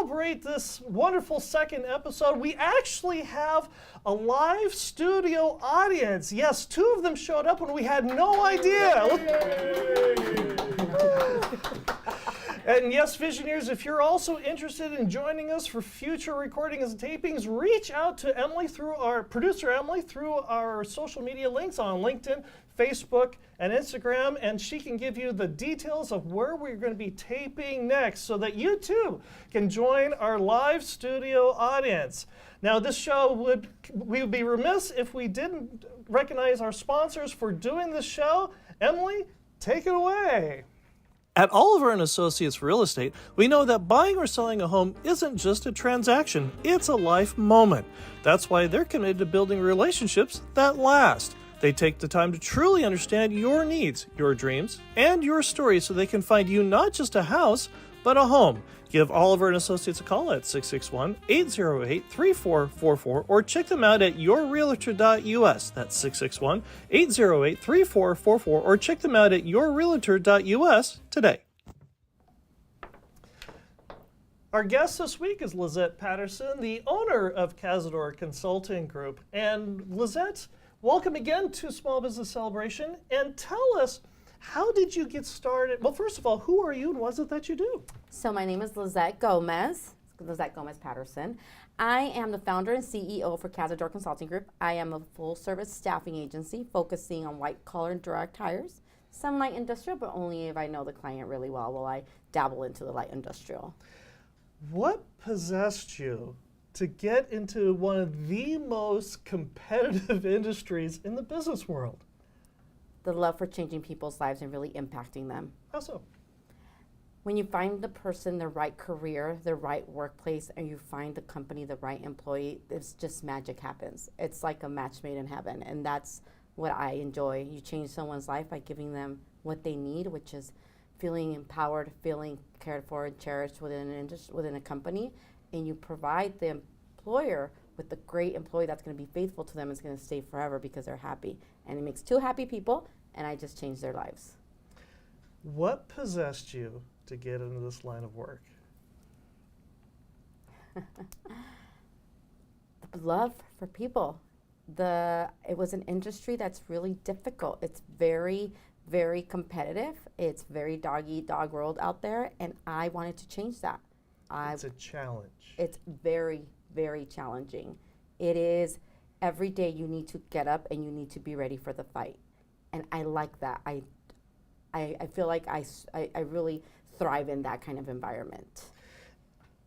Celebrate this wonderful second episode, we actually have a live studio audience. Yes, 2 of them showed up when we had no idea. And yes, Visioneers, if you're also interested in joining us for future recordings and tapings, reach out to Emily through our producer Emily through our social media links on LinkedIn, Facebook, and Instagram, and she can give you the details of where we're going to be taping next so that you too can join our live studio audience. Now, this show we would be remiss if we didn't recognize our sponsors for doing this show. Emily, take it away. At Oliver & Associates Real Estate, we know that buying or selling a home isn't just a transaction, it's a life moment. That's why they're committed to building relationships that last. They take the time to truly understand your needs, your dreams, and your story so they can find you not just a house, but a home. Give Oliver & Associates a call at 661-808-3444 or check them out at yourrealtor.us. That's 661-808-3444 or check them out at yourrealtor.us today. Our guest this week is Lizette Patterson, the owner of Cazador Consulting Group. And Lizette, welcome again to Small Business Celebration, and tell us, how did you get started? Well, first of all, who are you and what is it that you do? So my name is Lizette Gomez-Patterson. I am the founder and CEO for Cazador Consulting Group. I am a full-service staffing agency focusing on white-collar and direct hires, some light industrial, but only if I know the client really well will I dabble into the light industrial. What possessed you to get into one of the most competitive industries in the business world? The love for changing people's lives and really impacting them. How so? When you find the person, the right career, the right workplace, and you find the company, the right employee, it's just magic happens. It's like a match made in heaven, and that's what I enjoy. You change someone's life by giving them what they need, which is feeling empowered, feeling cared for and cherished within an industry, within a company, and you provide the employer with the great employee that's going to be faithful to them, is going to stay forever because they're happy. And it makes 2 happy people, and I just changed their lives. What possessed you to get into this line of work? The love for people. It was an industry that's really difficult. It's very, very competitive. It's very dog-eat-dog world out there, and I wanted to change that. It's a challenge. It's very, very challenging. It is every day you need to get up and you need to be ready for the fight. And I like that. I feel like I really thrive in that kind of environment.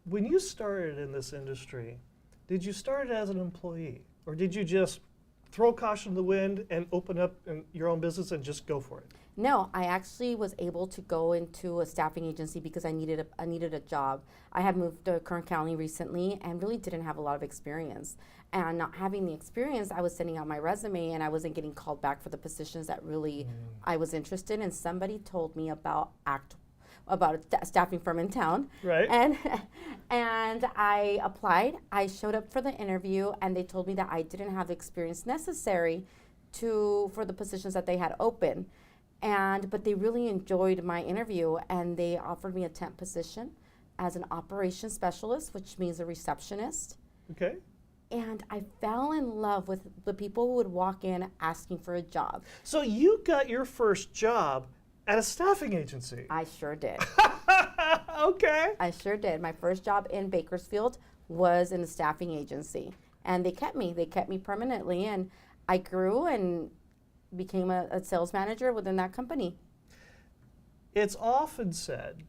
When you started in this industry, did you start as an employee? Or did you just throw caution to the wind and open up your own business and just go for it? No, I actually was able to go into a staffing agency because I needed a job. I had moved to Kern County recently and really didn't have a lot of experience. And not having the experience, I was sending out my resume and I wasn't getting called back for the positions that really I was interested in. Somebody told me about a staffing firm in town. Right. And I applied. I showed up for the interview and they told me that I didn't have the experience necessary for the positions that they had open. But they really enjoyed my interview and they offered me a temp position as an operations specialist, which means a receptionist. Okay. And I fell in love with the people who would walk in asking for a job. So you got your first job at a staffing agency? I sure did. Okay. I sure did. My first job in Bakersfield was in a staffing agency. And they kept me permanently. And I grew and became a sales manager within that company. It's often said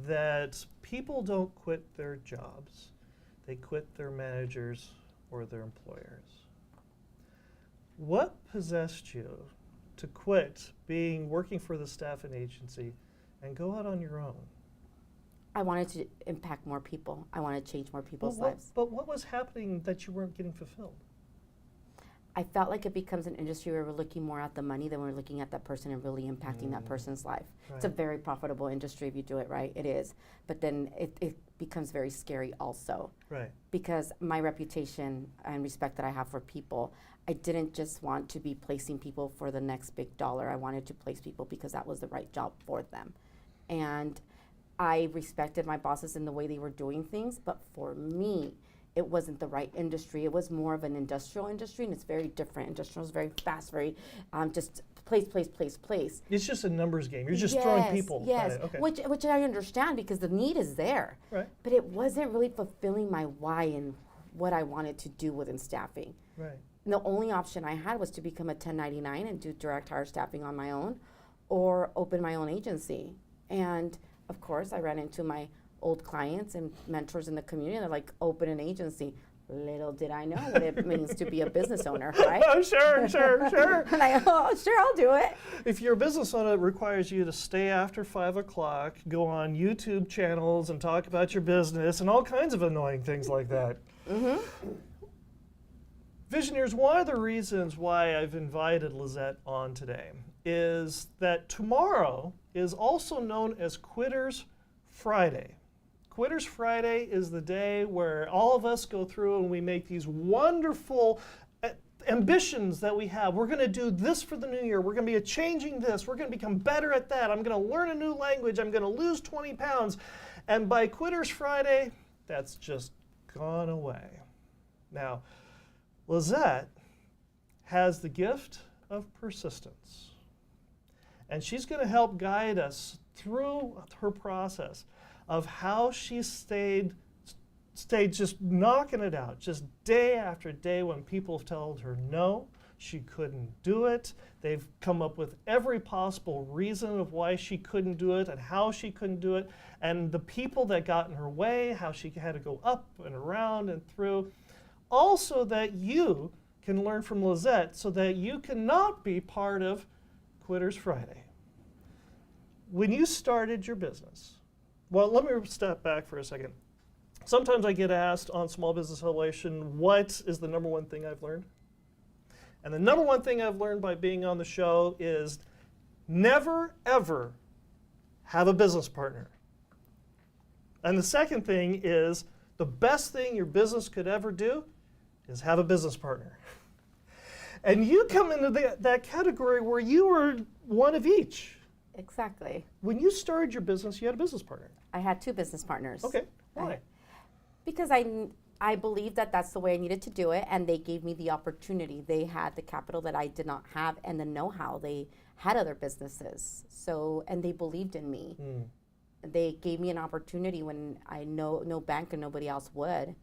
that people don't quit their jobs. They quit their managers or their employers. What possessed you to quit working for the staffing agency and go out on your own? I wanted to impact more people. I wanted to change more people's lives. But what was happening that you weren't getting fulfilled? I felt like it becomes an industry where we're looking more at the money than we're looking at that person and really impacting that person's life. Right. It's a very profitable industry if you do it right. It is. But then it becomes very scary also. Right. Because my reputation and respect that I have for people, I didn't just want to be placing people for the next big dollar. I wanted to place people because that was the right job for them. And I respected my bosses in the way they were doing things, but for me, it wasn't the right industry. It was more of an industrial industry, and it's very different. Industrial is very fast, very just place. It's just a numbers game. You're just throwing people Yes, at it. Okay. which I understand because the need is there. Right. But it wasn't really fulfilling my why and what I wanted to do within staffing. Right. And the only option I had was to become a 1099 and do direct hire staffing on my own, or open my own agency. And of course, I ran into my old clients and mentors in the community. They're like, open an agency. Little did I know what it means to be a business owner, right? Oh, sure. And I, oh, sure, I'll do it. If you're a business owner, it requires you to stay after 5 o'clock, go on YouTube channels and talk about your business and all kinds of annoying things like that. Mm-hmm. Visionaries, one of the reasons why I've invited Lizette on today is that tomorrow is also known as Quitters Friday. Quitters Friday is the day where all of us go through and we make these wonderful ambitions that we have. We're going to do this for the new year. We're going to be changing this. We're going to become better at that. I'm going to learn a new language. I'm going to lose 20 pounds. And by Quitters Friday, that's just gone away. Now, Lizette has the gift of persistence. And she's going to help guide us through her process of how she stayed just knocking it out, just day after day when people told her no, she couldn't do it. They've come up with every possible reason of why she couldn't do it and how she couldn't do it, and the people that got in her way, how she had to go up and around and through. Also that you can learn from Lizette so that you cannot be part of Quitters Friday. When you started your business, well, let me step back for a second. Sometimes I get asked on Small Business Elevation, what is the number one thing I've learned? And the number one thing I've learned by being on the show is never, ever have a business partner. And the second thing is the best thing your business could ever do is have a business partner. And you come into that category where you were one of each. Exactly. When you started your business, you had a business partner. I had 2 business partners. Okay, why? Because I believed that that's the way I needed to do it, and they gave me the opportunity. They had the capital that I did not have and the know-how. They had other businesses, and they believed in me. They gave me an opportunity when I no bank and nobody else would.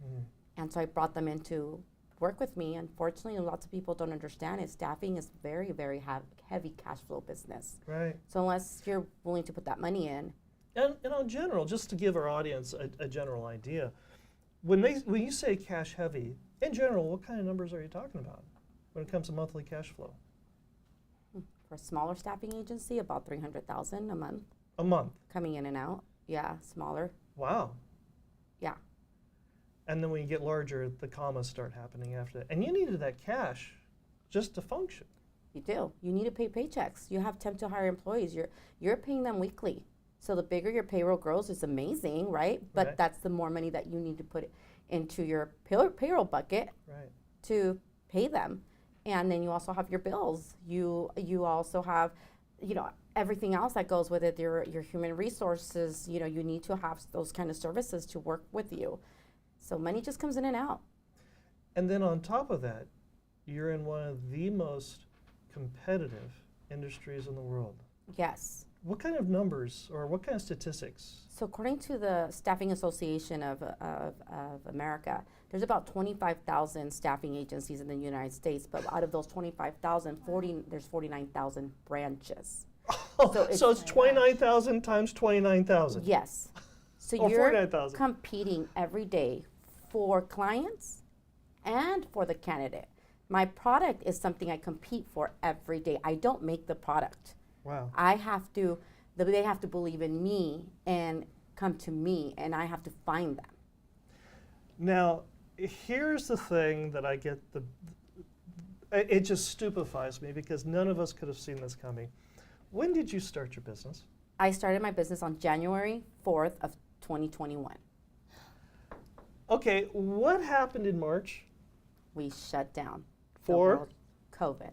And so I brought them in to work with me. Unfortunately, lots of people don't understand it. Staffing is very, very heavy cash flow business. Right. So unless you're willing to put that money in. And in general, just to give our audience a general idea, when you say cash heavy, in general, what kind of numbers are you talking about when it comes to monthly cash flow? For a smaller staffing agency, about $300,000 a month. A month? Coming in and out. Yeah, smaller. Wow. Yeah. And then when you get larger, the commas start happening after that. And you needed that cash just to function. You do. You need to pay paychecks. You have temp to hire employees. You're paying them weekly. So the bigger your payroll grows, it's amazing, right? But Right. that's the more money that you need to put into your payroll bucket Right. to pay them. And then you also have your bills. You also have, everything else that goes with it. Your human resources. You need to have those kind of services to work with you. So money just comes in and out. And then on top of that, you're in one of the most competitive industries in the world. Yes. What kind of numbers or what kind of statistics? So according to the Staffing Association of America, there's about 25,000 staffing agencies in the United States, but out of those 25,000, there's 49,000 branches. So it's 29,000 times 29,000. Yes. So Or you're 49,000. competing every day for clients and for the candidate. My product is something I compete for every day. I don't make the product. Wow. they have to believe in me and come to me, and I have to find them. Now, here's the thing that I get it just stupefies me because none of us could have seen this coming. When did you start your business? I started my business on January 4th of 2021. Okay, what happened in March? We shut down. For? COVID.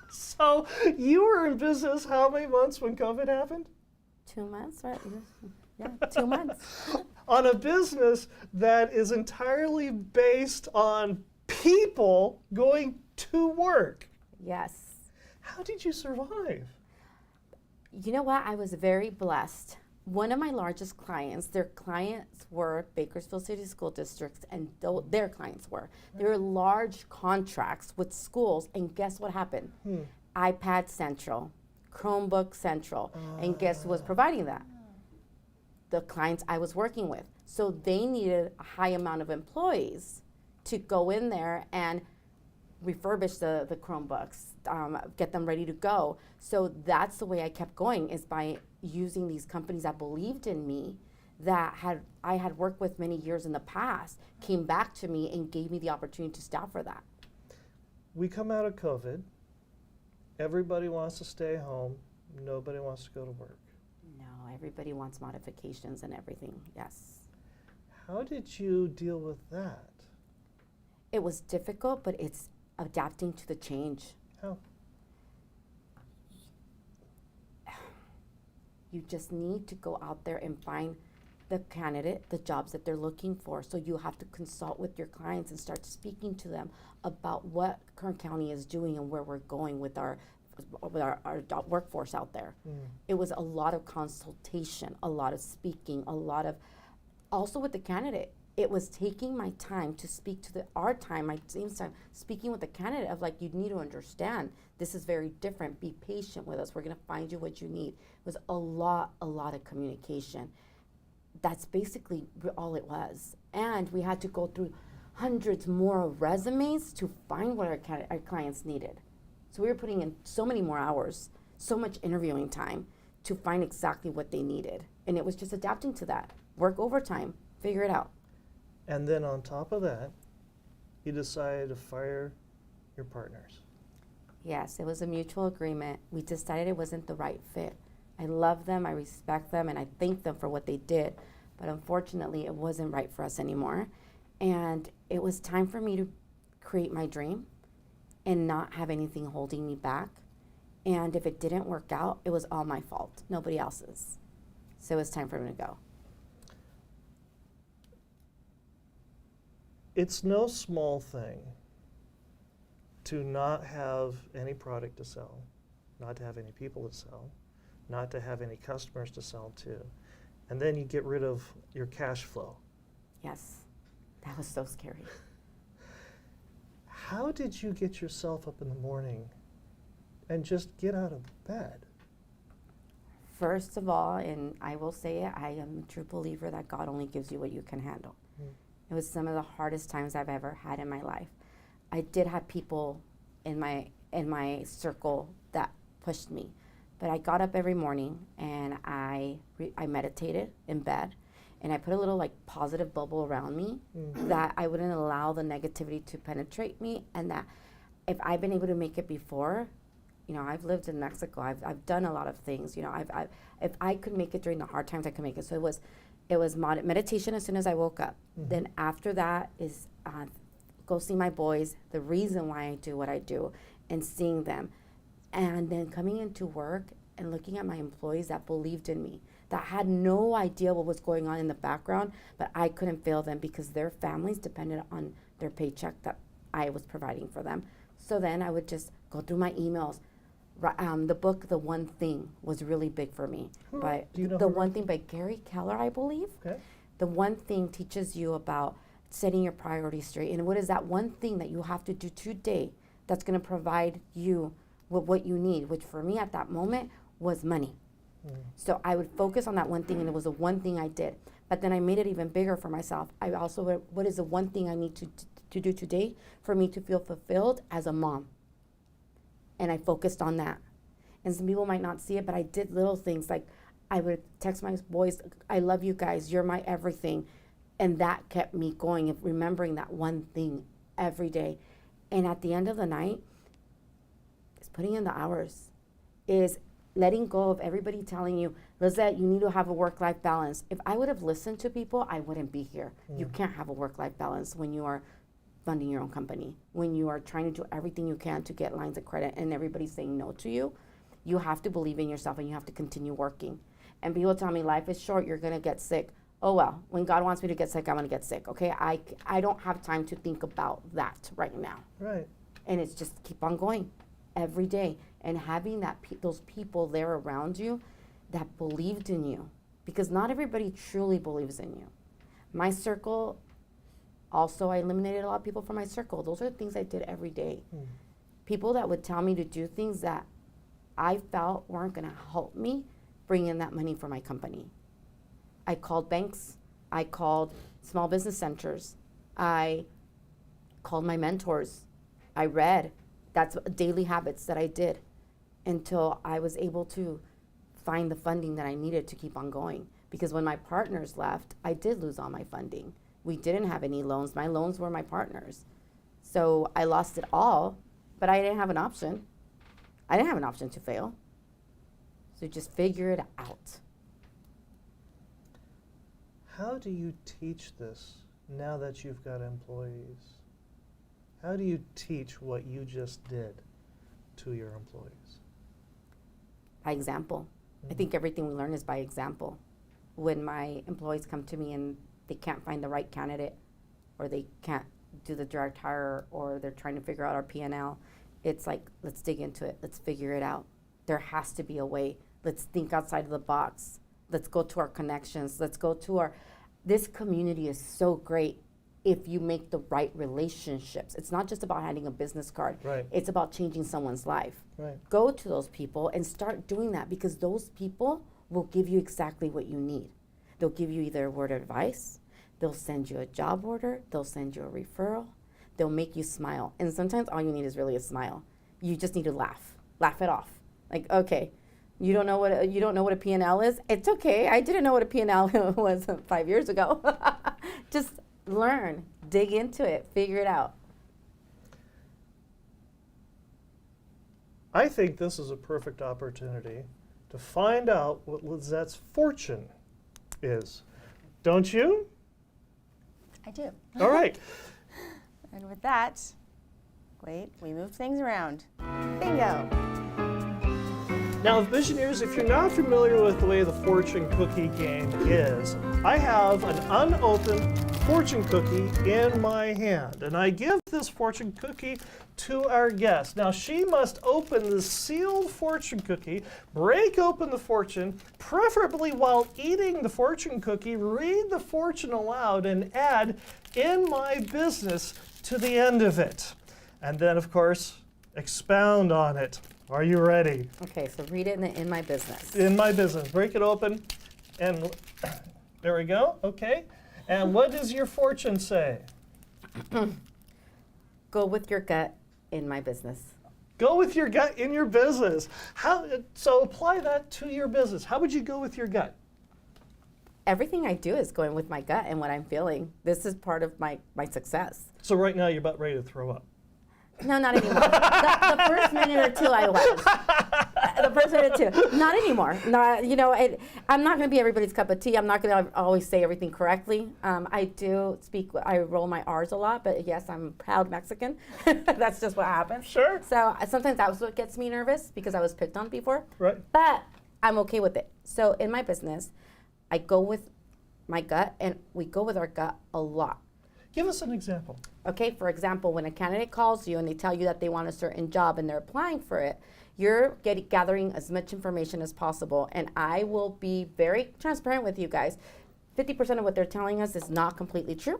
So you were in business how many months when COVID happened? 2 months, right? Yeah, 2 months. On a business that is entirely based on people going to work. Yes. How did you survive? You know what? I was very blessed. One of my largest clients, their clients were Bakersfield City School Districts, and their clients were. They were large contracts with schools, and guess what happened? iPad Central, Chromebook Central, and guess who was providing that? The clients I was working with. So they needed a high amount of employees to go in there and refurbish the Chromebooks, get them ready to go. So that's the way I kept going, is by using these companies that believed in me, that I had worked with many years in the past, came back to me and gave me the opportunity to staff for that. We come out of COVID. Everybody wants to stay home. Nobody wants to go to work. No, everybody wants modifications and everything, yes. How did you deal with that? It was difficult, but it's adapting to the change. How? You just need to go out there and find the candidate, the jobs that they're looking for. So you have to consult with your clients and start speaking to them about what Kern County is doing and where we're going with our workforce out there. It was a lot of consultation, a lot of speaking, a lot of, also with the candidate. It was taking my time to speak to our time, my team's time, speaking with the candidate of like, you need to understand, this is very different, be patient with us, we're gonna find you what you need. It was a lot of communication. That's basically all it was. And we had to go through hundreds more of resumes to find what our clients needed. So we were putting in so many more hours, so much interviewing time to find exactly what they needed. And it was just adapting to that. Work overtime, figure it out. And then on top of that, you decided to fire your partners. Yes, it was a mutual agreement. We decided it wasn't the right fit. I love them, I respect them, and I thank them for what they did. But unfortunately, it wasn't right for us anymore. And it was time for me to create my dream and not have anything holding me back. And if it didn't work out, it was all my fault, nobody else's. So it was time for me to go. It's no small thing to not have any product to sell, not to have any people to sell, not to have any customers to sell to, and then you get rid of your cash flow. Yes, that was so scary. How did you get yourself up in the morning and just get out of bed? First of all, and I will say it, I am a true believer that God only gives you what you can handle. It was some of the hardest times I've ever had in my life. I did have people in my circle that pushed me, but I got up every morning and I meditated in bed, and I put a little like positive bubble around me that I wouldn't allow the negativity to penetrate me, and that if I've been able to make it before, you know, I've lived in Mexico, I've done a lot of things, you know, if I could make it during the hard times, I could make it. So it was meditation as soon as I woke up. Then after that is go see my boys, the reason why I do what I do, and seeing them. And then coming into work and looking at my employees that believed in me, that had no idea what was going on in the background, but I couldn't fail them because their families depended on their paycheck that I was providing for them. So then I would just go through my emails. The book, The One Thing, was really big for me. But Do you know The who One Thing by Gary Keller, I believe. Okay. The One Thing teaches you about setting your priorities straight. And what is that one thing that you have to do today that's going to provide you with what you need, which for me at that moment was money. So I would focus on that one thing, and it was the one thing I did. But then I made it even bigger for myself. I also, what is the one thing I need to do today for me to feel fulfilled as a mom? And I focused on that. And some people might not see it, but I did little things like I would text my boys, I love you guys, you're my everything. And that kept me going, of remembering that one thing every day. And at the end of the night, is putting in the hours, is letting go of everybody telling you, Lizette, you need to have a work-life balance. If I would have listened to people, I wouldn't be here. You can't have a work-life balance when you are funding your own company, when you are trying to do everything you can to get lines of credit and everybody's saying no to you. You have to believe in yourself and you have to continue working. And people tell me life is short, you're going to get sick. Oh, well, when God wants me to get sick, I'm going to get sick, okay? I don't have time to think about that right now. Right. And it's just keep on going every day. And having those people there around you that believed in you. Because not everybody truly believes in you. My circle, also, I eliminated a lot of people from my circle. Those are the things I did every day. People that would tell me to do things that I felt weren't going to help me bring in that money for my company. I called banks. I called small business centers. I called my mentors. I read. That's daily habits that I did until I was able to find the funding that I needed to keep on going. Because when my partners left, I did lose all my funding. We didn't have any loans. My loans were my partners. So I lost it all, but I didn't have an option. I didn't have an option to fail. So just figure it out. How do you teach this now that you've got employees? How do you teach what you just did to your employees? By example. I think everything we learn is by example. When my employees come to me and they can't find the right candidate, or they can't do the direct hire, or they're trying to figure out our P&L, it's like, let's dig into it. Let's figure it out. There has to be a way. Let's think outside of the box. Let's go to our connections. Let's go to this community is so great if you make the right relationships. It's not just about handing a business card. Right. It's about changing someone's life. Right. Go to those people and start doing that, because those people will give you exactly what you need. They'll give you either a word of advice, they'll send you a job order, they'll send you a referral, they'll make you smile. And sometimes all you need is really a smile. You just need to laugh it off. Like, okay, you don't know what a P&L is? It's okay. I didn't know what a P&L was 5 years ago. Just learn, dig into it, figure it out. I think this is a perfect opportunity to find out what Lizette's fortune is. Don't you? I do. All right. And with that, wait, we moved things around. Bingo. Now, Visionaries, if you're not familiar with the way the fortune cookie game is, I have an unopened fortune cookie in my hand, and I give this fortune cookie to our guest. Now, she must open the sealed fortune cookie, break open the fortune, preferably while eating the fortune cookie, read the fortune aloud, and add "in my business" to the end of it. And then, of course, expound on it. Are you ready? Okay, so read it in my business. In my business. Break it open, and there we go. Okay. And what does your fortune say? Go with your gut in my business. Go with your gut in your business. So apply that to your business. How would you go with your gut? Everything I do is going with my gut and what I'm feeling. This is part of my success. So right now you're about ready to throw up. No, not anymore. the first minute or two I was. The first minute or two. Not anymore. Not, I'm not going to be everybody's cup of tea. I'm not going to always say everything correctly. I do speak, I roll my R's a lot, but yes, I'm a proud Mexican. That's just what happens. Sure. So sometimes that's what gets me nervous, because I was picked on before. Right. But I'm okay with it. So in my business, I go with my gut, and we go with our gut a lot. Give us an example. Okay, for example, when a candidate calls you and they tell you that they want a certain job and they're applying for it, you're gathering as much information as possible. And I will be very transparent with you guys. 50% of what they're telling us is not completely true.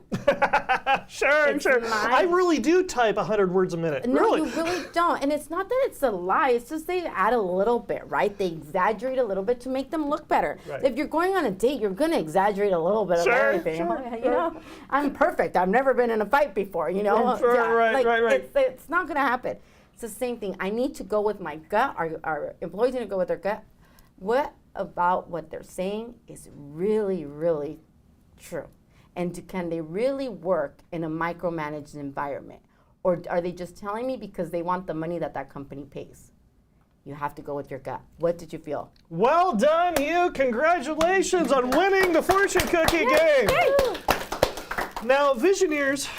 Sure. I really do type 100 words a minute. No, really. you really don't. And it's not that it's a lie. It's just they add a little bit, right? They exaggerate a little bit to make them look better. Right. If you're going on a date, you're going to exaggerate a little bit of everything. Sure. I'm perfect. I've never been in a fight before, Sure, Yeah, right. It's not going to happen. It's the same thing. I need to go with my gut. Our employees need to go with their gut. What about what they're saying is really, really true? And can they really work in a micromanaged environment? Or are they just telling me because they want the money that company pays? You have to go with your gut. What did you feel? Well done, you. Congratulations on winning the fortune cookie game. Now, Visioneers,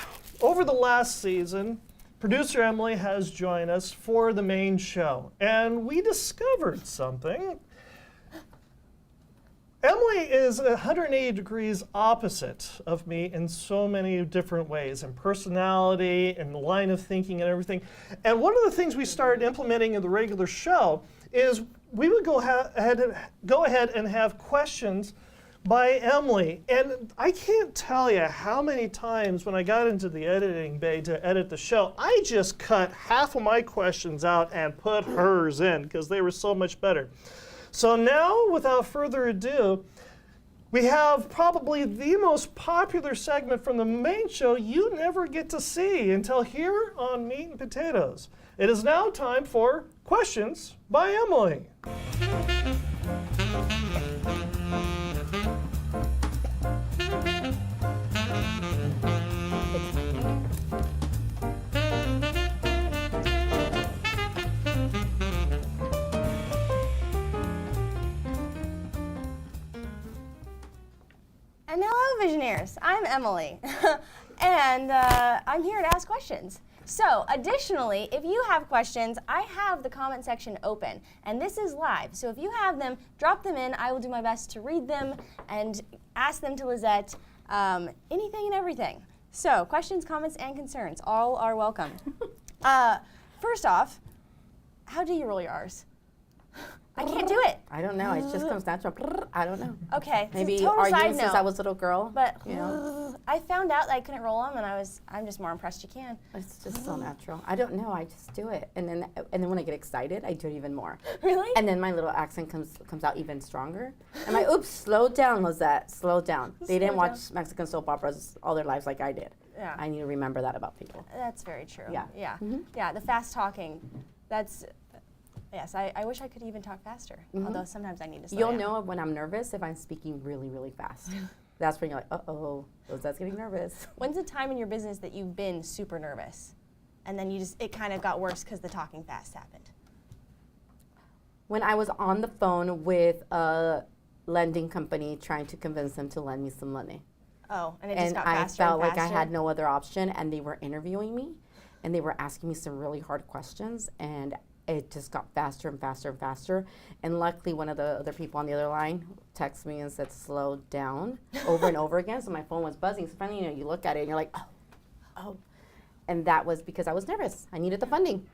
over the last season, producer Emily has joined us for the main show. And we discovered something. Emily is 180 degrees opposite of me in so many different ways, in personality and the line of thinking and everything. And one of the things we started implementing in the regular show is we would go ahead and have questions by Emily. And I can't tell you how many times when I got into the editing bay to edit the show, I just cut half of my questions out and put hers in because they were so much better. So now, without further ado, we have probably the most popular segment from the main show you never get to see until here on Meat and Potatoes. It is now time for Questions by Emily. And hello, Visionaires. I'm Emily, and I'm here to ask questions. So, additionally, if you have questions, I have the comment section open, and this is live. So if you have them, drop them in. I will do my best to read them and ask them to Lizette, anything and everything. So, questions, comments, and concerns, all are welcome. First off, how do you roll your R's? I can't do it. I don't know. It just comes natural. I don't know. Okay. Maybe total are side you since note, I was a little girl? But you know, I found out that I couldn't roll them, and I'm just more impressed you can. it's just so natural. I don't know. I just do it, and then when I get excited, I do it even more. Really? And then my little accent comes out even stronger. I'm like, oops, slow down, Lizette. Slow down. They didn't Slow watch Mexican soap operas all their lives like I did. Yeah. I need to remember that about people. That's very true. Yeah. Yeah. Mhm. Yeah. The fast talking. That's. Yes. I wish I could even talk faster. Although sometimes I need to slow You'll down. know when I'm nervous if I'm speaking really, really fast. That's when you're like, uh-oh, Lizette's getting nervous. When's the time in your business that you've been super nervous, and then it kind of got worse because the talking fast happened? When I was on the phone with a lending company trying to convince them to lend me some money. Oh, and it just And got I faster felt and like I faster? had no other option, and they were interviewing me, and they were asking me some really hard questions, and it just got faster and faster and faster. And luckily, one of the other people on the other line texted me and said, slow down, over and over again. So my phone was buzzing. So finally, you look at it, and you're like, oh. And that was because I was nervous. I needed the funding.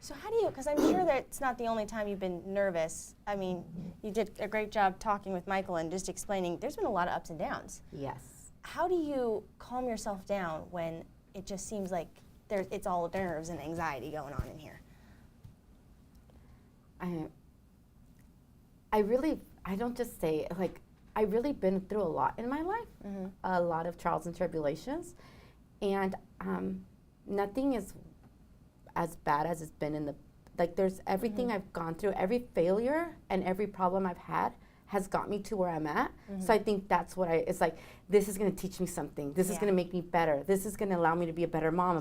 So how do you, because I'm sure that it's not the only time you've been nervous. I mean, you did a great job talking with Michael and just explaining there's been a lot of ups and downs. Yes. How do you calm yourself down when it just seems like it's all nerves and anxiety going on in here? I don't just say, like, I really been through a lot in my life, a lot of trials and tribulations, and nothing is as bad as it's been in the, like, there's everything I've gone through, every failure and every problem I've had has got me to where I'm at. So I think that's what it's like, this is gonna teach me something. This is gonna make me better. This is gonna allow me to be a better mom, a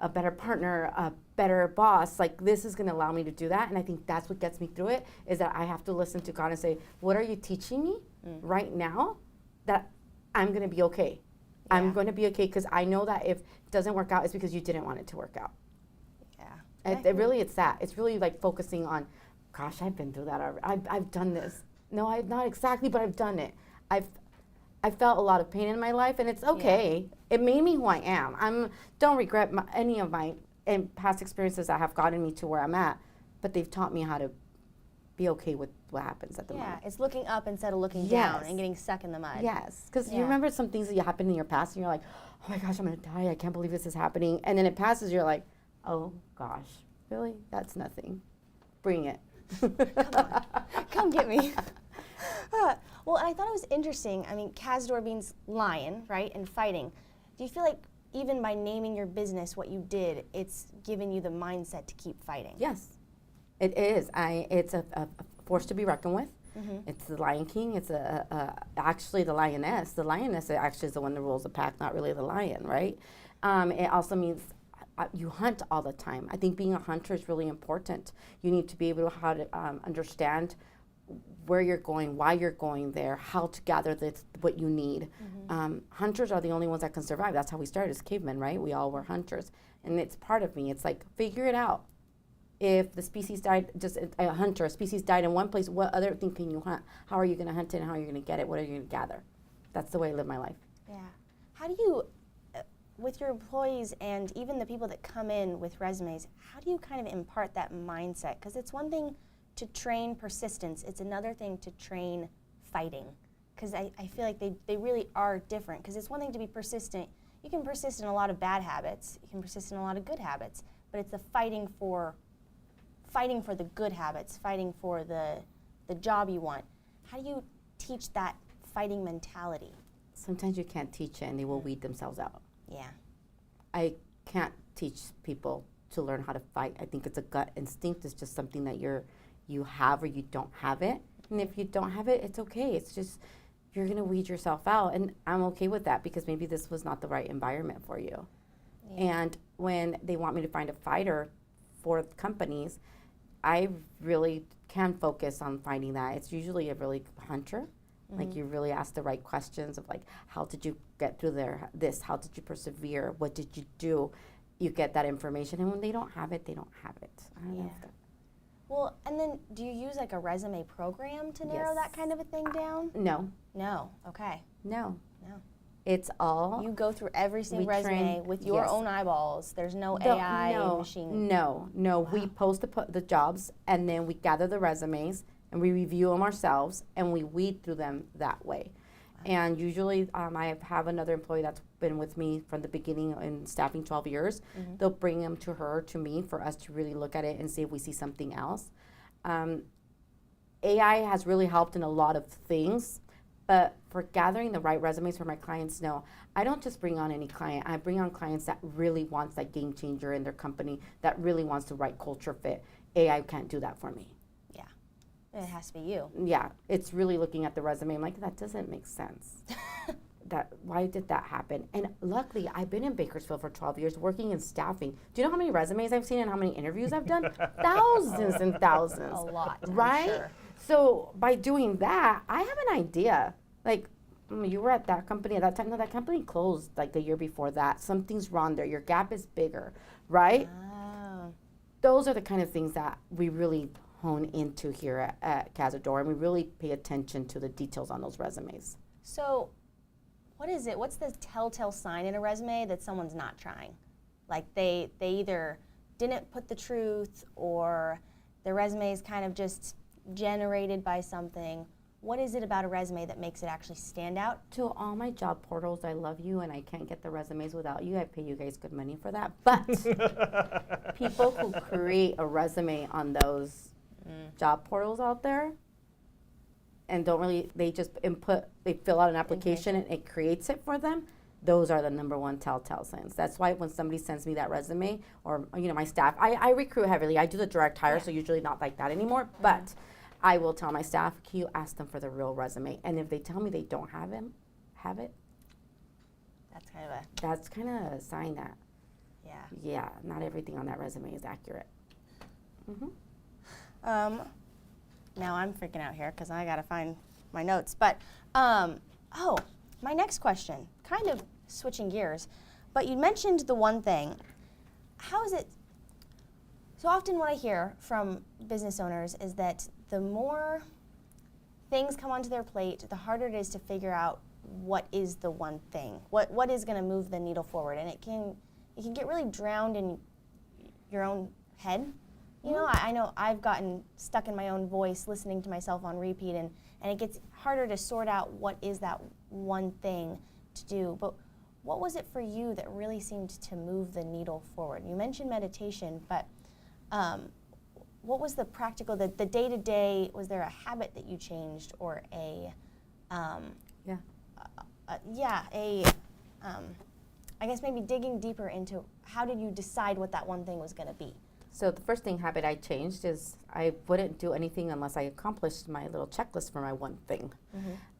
better partner, a better boss. Like, this is gonna allow me to do that. And I think that's what gets me through it, is that I have to listen to God and say, what are you teaching me right now that I'm gonna be okay? I'm gonna be okay, because I know that if it doesn't work out, it's because you didn't want it to work out. Yeah. It's that. It's really like focusing on, gosh, I've been through that already. I've done this. No, I've not exactly, but I've done it. I've felt a lot of pain in my life, and it's okay. It made me who I am. Don't regret any of my past experiences that have gotten me to where I'm at, but they've taught me how to be okay with what happens at the moment. Yeah, it's looking up instead of looking down and getting stuck in the mud. Yes, because you remember some things that happened in your past, and you're like, oh my gosh, I'm gonna die. I can't believe this is happening. And then it passes, you're like, oh gosh, really? That's nothing. Bring it. Come get me. Well, I thought it was interesting. I mean, Cazador means lion, right, and fighting. Do you feel like even by naming your business what you did, it's given you the mindset to keep fighting? Yes, it is. It's a force to be reckoned with. It's the Lion King. It's actually the lioness. The lioness actually is the one that rules the pack, not really the lion, right? It also means you hunt all the time. I think being a hunter is really important. You need to be able to understand where you're going, why you're going there, how to gather what you need. Hunters are the only ones that can survive. That's how we started as cavemen, right? We all were hunters. And it's part of me. It's like, figure it out. If the species died, just a hunter, a species died in one place, what other thing can you hunt? How are you going to hunt it, and how are you going to get it? What are you going to gather? That's the way I live my life. Yeah. How do you, with your employees and even the people that come in with resumes, how do you kind of impart that mindset? Because it's one thing to train persistence. It's another thing to train fighting. Because I feel like they really are different. Because it's one thing to be persistent. You can persist in a lot of bad habits. You can persist in a lot of good habits. But it's the fighting for the good habits, fighting for the job you want. How do you teach that fighting mentality? Sometimes you can't teach it and they will weed themselves out. Yeah. I can't teach people to learn how to fight. I think it's a gut instinct. It's just something that you have or you don't have it. And if you don't have it, it's okay. It's just you're going to weed yourself out. And I'm okay with that because maybe this was not the right environment for you. Yeah. And when they want me to find a fighter for companies, I really can focus on finding that. It's usually a really hunter. Like you really ask the right questions of like, how did you get through this? How did you persevere? What did you do? You get that information. And when they don't have it, they don't have it. I don't know if that. Well, and then do you use like a resume program to narrow that kind of a thing down? No. No. Okay. No. No. It's all. You go through every single resume with your own eyeballs. There's no AI machine. No. Wow. We post the jobs and then we gather the resumes and we review them ourselves and we weed through them that way. Wow. And usually I have another employee that's been with me from the beginning in staffing 12 years. They'll bring them to her, to me, for us to really look at it and see if we see something else. AI has really helped in a lot of things, but for gathering the right resumes for my clients, no. I don't just bring on any client. I bring on clients that really wants that game changer in their company, that really wants the right culture fit. AI can't do that for me. It has to be you. Yeah, it's really looking at the resume. I'm like, that doesn't make sense. Why did that happen? And luckily, I've been in Bakersfield for 12 years working in staffing. Do you know how many resumes I've seen and how many interviews I've done? Thousands and thousands. A lot, right? I'm sure. So by doing that, I have an idea. Like, you were at that company at that time. No, that company closed like the year before that. Something's wrong there. Your gap is bigger, right? Oh. Those are the kind of things that we really hone into here at Cazador, and we really pay attention to the details on those resumes. So what is it? What's the telltale sign in a resume that someone's not trying? Like they either didn't put the truth or their resume is kind of just generated by something. What is it about a resume that makes it actually stand out? To all my job portals, I love you and I can't get the resumes without you. I pay you guys good money for that. But people who create a resume on those job portals out there and they just they fill out an application and it creates it for them. Those are the number one telltale signs. That's why when somebody sends me that resume or, my staff, I recruit heavily. I do the direct hire, so usually not like that anymore. But I will tell my staff, can you ask them for the real resume? And if they tell me they don't have it, that's kind of a sign that, not everything on that resume is accurate. Now I'm freaking out here because I got to find my notes. But, my next question, kind of switching gears, but you mentioned the one thing. How is it, so often what I hear from business owners is that the more things come onto their plate, the harder it is to figure out what is the one thing, what is going to move the needle forward. And it can get really drowned in your own head. I know I've gotten stuck in my own voice listening to myself on repeat, and it gets harder to sort out what is that one thing to do. But what was it for you that really seemed to move the needle forward? You mentioned meditation, but what was the practical, the day-to-day, was there a habit that you changed or I guess maybe digging deeper into how did you decide what that one thing was going to be? So the first habit I changed is I wouldn't do anything unless I accomplished my little checklist for my one thing.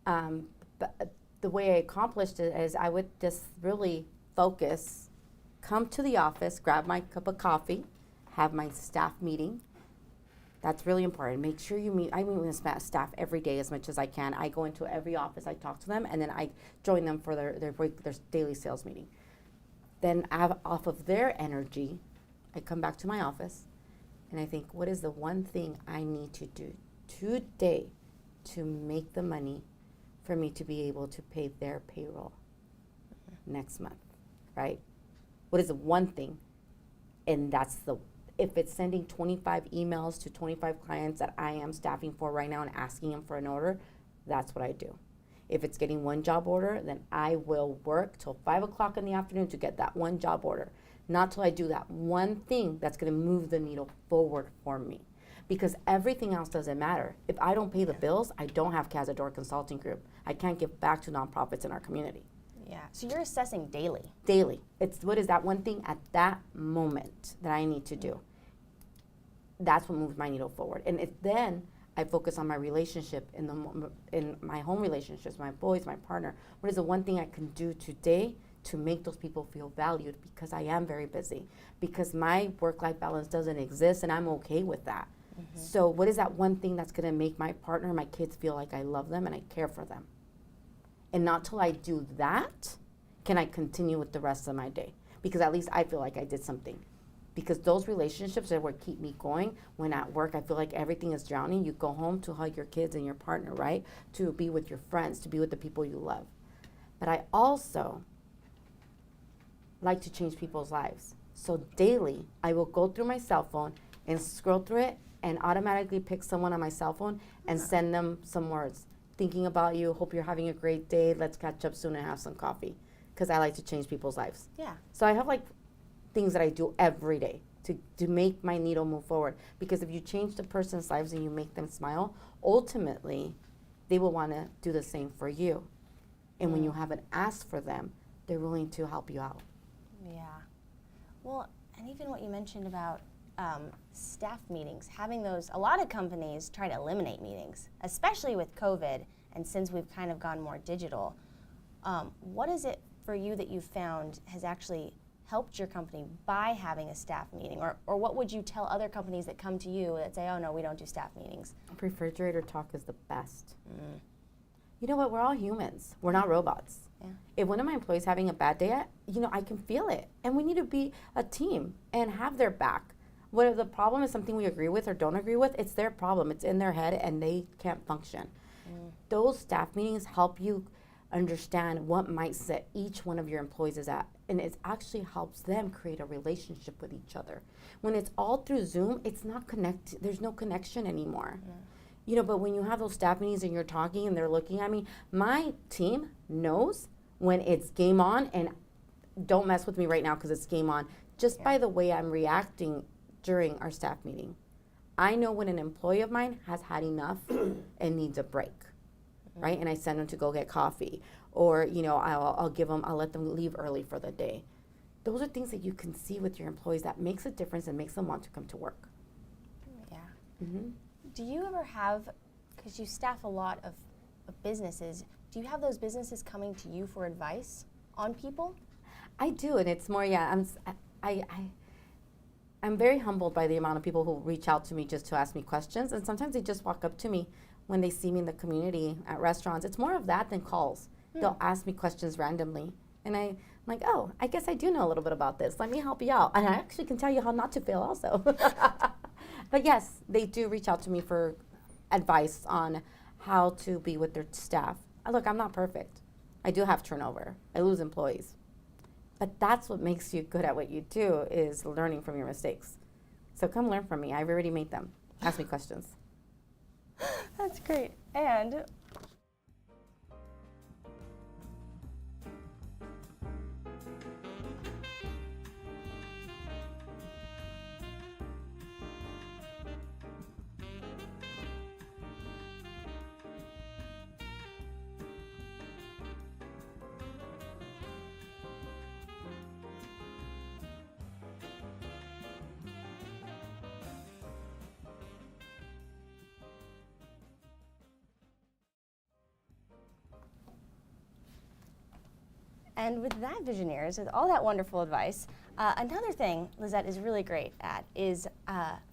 But the way I accomplished it is I would just really focus, come to the office, grab my cup of coffee, have my staff meeting. That's really important. Make sure you meet. I meet with staff every day as much as I can. I go into every office, I talk to them, and then I join them for their daily sales meeting. Then off of their energy, I come back to my office and I think, what is the one thing I need to do today to make the money for me to be able to pay their payroll next month, right? What is the one thing? And that's if it's sending 25 emails to 25 clients that I am staffing for right now and asking them for an order, that's what I do. If it's getting one job order, then I will work till 5 o'clock in the afternoon to get that one job order. Not till I do that one thing that's gonna move the needle forward for me. Because everything else doesn't matter. If I don't pay the bills, I don't have Cazador Consulting Group. I can't give back to nonprofits in our community. Yeah, so you're assessing daily. Daily. It's what is that one thing at that moment that I need to do. That's what moves my needle forward. And then I focus on my relationship in my home relationships, my boys, my partner. What is the one thing I can do today to make those people feel valued, because I am very busy, because my work-life balance doesn't exist, and I'm okay with that. Mm-hmm. So what is that one thing that's gonna make my partner, my kids feel like I love them and I care for them? And not till I do that can I continue with the rest of my day, because at least I feel like I did something. Because those relationships are what keep me going. When at work I feel like everything is drowning, you go home to hug your kids and your partner, right? To be with your friends, to be with the people you love. But I also like to change people's lives. So daily, I will go through my cell phone and scroll through it and automatically pick someone on my cell phone and send them some words. Thinking about you, hope you're having a great day, let's catch up soon and have some coffee. Because I like to change people's lives. Yeah. So I have like things that I do every day to make my needle move forward. Because if you change the person's lives and you make them smile, ultimately, they will want to do the same for you. And when you haven't asked for them, they're willing to help you out. Yeah. Well, and even what you mentioned about staff meetings, having those, a lot of companies try to eliminate meetings, especially with COVID, and since we've kind of gone more digital. What is it for you that you've found has actually helped your company by having a staff meeting? Or what would you tell other companies that come to you that say, oh no, we don't do staff meetings? Refrigerator talk is the best. You know what, we're all humans. We're not robots. Yeah. If one of my employees having a bad day, I can feel it. And we need to be a team and have their back. Whether the problem is something we agree with or don't agree with, it's their problem. It's in their head and they can't function. Those staff meetings help you understand what mindset each one of your employees is at. And it actually helps them create a relationship with each other. When it's all through Zoom, it's not there's no connection anymore. But when you have those staff meetings and you're talking and they're looking at me, my team knows when it's game on, and don't mess with me right now because it's game on, just by the way I'm reacting during our staff meeting. I know when an employee of mine has had enough and needs a break, right? And I send them to go get coffee, or I'll let them leave early for the day. Those are things that you can see with your employees that makes a difference and makes them want to come to work. Yeah. Mm-hmm. Do you ever have, because you staff a lot of businesses, do you have those businesses coming to you for advice on people? I do, and it's more, I'm very humbled by the amount of people who reach out to me just to ask me questions, and sometimes they just walk up to me when they see me in the community at restaurants. It's more of that than calls. They'll ask me questions randomly, and I'm like, oh, I guess I do know a little bit about this. Let me help you out. And I actually can tell you how not to fail also. But yes, they do reach out to me for advice on how to be with their staff. Look, I'm not perfect. I do have turnover. I lose employees. But that's what makes you good at what you do, is learning from your mistakes. So come learn from me. I've already made them. Ask me questions. That's great. And with that, Visioneers, with all that wonderful advice, another thing Lizette is really great at is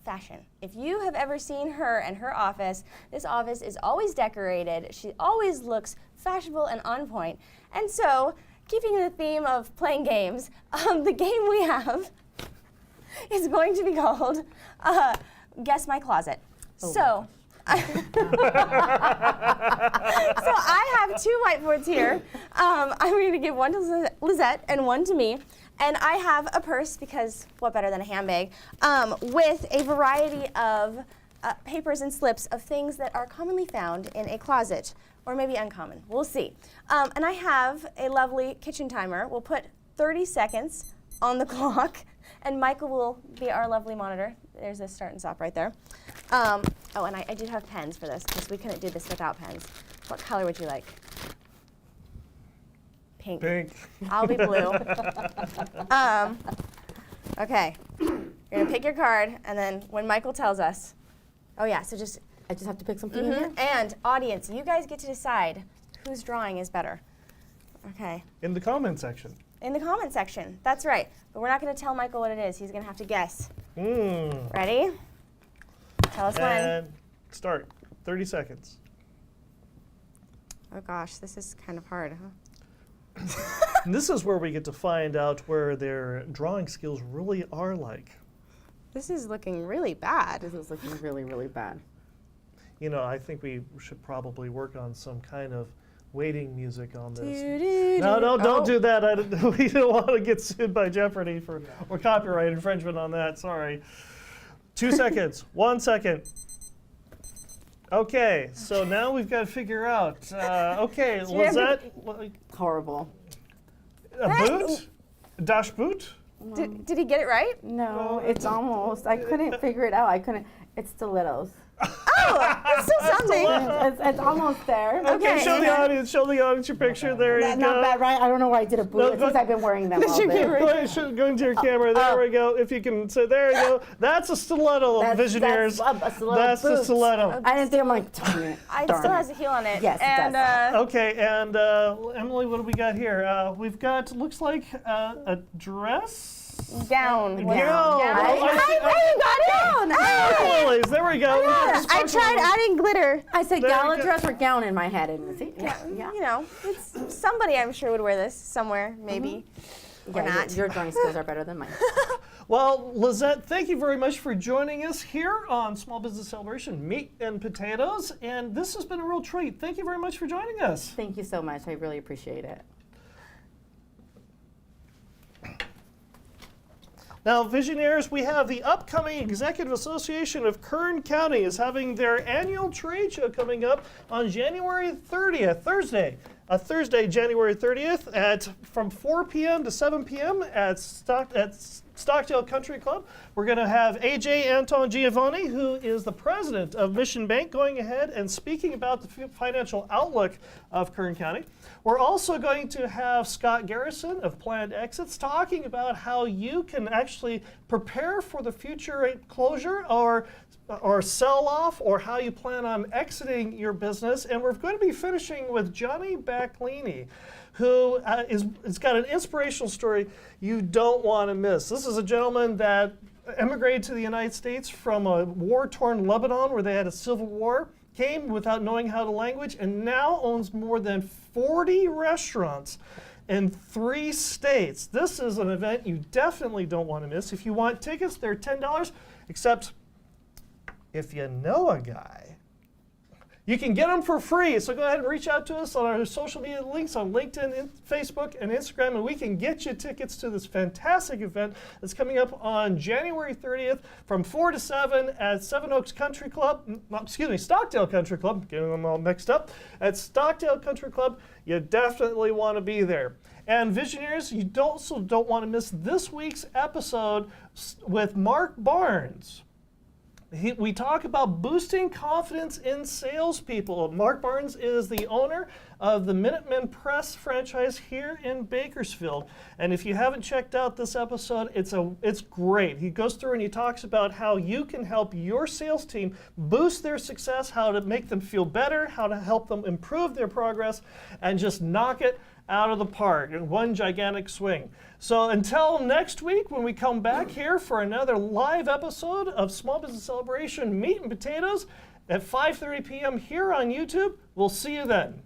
fashion. If you have ever seen her and her office, this office is always decorated. She always looks fashionable and on point. And so, keeping the theme of playing games, the game we have is going to be called Guess My Closet. So I have two whiteboards here. I'm going to give one to Lizette and one to me. And I have a purse, because what better than a handbag, with a variety of papers and slips of things that are commonly found in a closet, or maybe uncommon. We'll see. And I have a lovely kitchen timer. We'll put 30 seconds on the clock, and Michael will be our lovely monitor. There's a start and stop right there. Oh, and I do have pens for this, because we couldn't do this without pens. What color would you like? Pink. Pink. I'll be blue. Okay. You're gonna pick your card, and then when Michael tells us, oh yeah, so I just have to pick something in here? and audience, you guys get to decide whose drawing is better. Okay. In the comment section. In the comment section. That's right. But we're not gonna tell Michael what it is. He's gonna have to guess. Ready? Tell us when. And start. 30 seconds. Oh gosh, this is kind of hard, huh? And this is where we get to find out where their drawing skills really are like. This is looking really bad. This is looking really, really bad. You know, I think we should probably work on some kind of waiting music on this. No, Don't do that. We don't want to get sued by Jeopardy or copyright infringement on that. Sorry. 2 seconds. 1 second. Okay, so now we've got to figure out. Okay, Lizette, Horrible. a boot? A dash boot? Did he get it right? No, it's almost. I couldn't figure it out. It's stilettos. Oh, it's still something. It's almost there. Okay. Show the audience your picture. There you go. Not bad, right? I don't know why I did a boot. No, It's because I've been wearing them all Your day. camera. Go into your camera. There we go. If you can, so there you go. That's a stiletto, Visionaries. That's a stiletto That's the boot. stiletto. I didn't think, I'm like, darn it. It still has a heel on it. Yes, it and, does. Okay, and Emily, what do we got here? We've got, looks like a dress. Gown. Gown. I got it. Lilies, there we go. I tried adding glitter. I said There you gala go. dress or gown in my head. And see? Yeah. You know, it's somebody I'm sure would wear this somewhere, maybe. Or Yeah, not. your drawing skills are better than mine. Well, Lizette, thank you very much for joining us here on Small Business Celebration Meat and Potatoes. And this has been a real treat. Thank you very much for joining us. Thank you so much. I really appreciate it. Now, Visionaries, we have the upcoming Executive Association of Kern County is having their annual trade show coming up on January 30th, Thursday, January 30th from 4 p.m. to 7 p.m. at Stockdale Country Club. We're going to have AJ Anton Giovanni, who is the president of Mission Bank, going ahead and speaking about the financial outlook of Kern County. We're also going to have Scott Garrison of Planned Exits talking about how you can actually prepare for the future closure or sell off, or how you plan on exiting your business. And we're going to be finishing with Johnny Backlini, who has got an inspirational story you don't want to miss. This is a gentleman that emigrated to the United States from a war-torn Lebanon where they had a civil war, came without knowing how the language, and now owns more than 40 restaurants in 3 states. This is an event you definitely don't want to miss. If you want tickets, they're $10, except if you know a guy, you can get them for free. So go ahead and reach out to us on our social media links on LinkedIn, Facebook, and Instagram, and we can get you tickets to this fantastic event that's coming up on January 30th from 4 to 7 at Stockdale Country Club, getting them all mixed up. At Stockdale Country Club, you definitely want to be there. And Visionaries, you also don't want to miss this week's episode with Mark Barnes. We talk about boosting confidence in salespeople. Mark Barnes is the owner of the Minutemen Press franchise here in Bakersfield. And if you haven't checked out this episode, it's great. He goes through and he talks about how you can help your sales team boost their success, how to make them feel better, how to help them improve their progress, and just knock it out of the park in one gigantic swing. So until next week, when we come back here for another live episode of Small Business Celebration Meat and Potatoes at 5:30 p.m. here on YouTube, we'll see you then.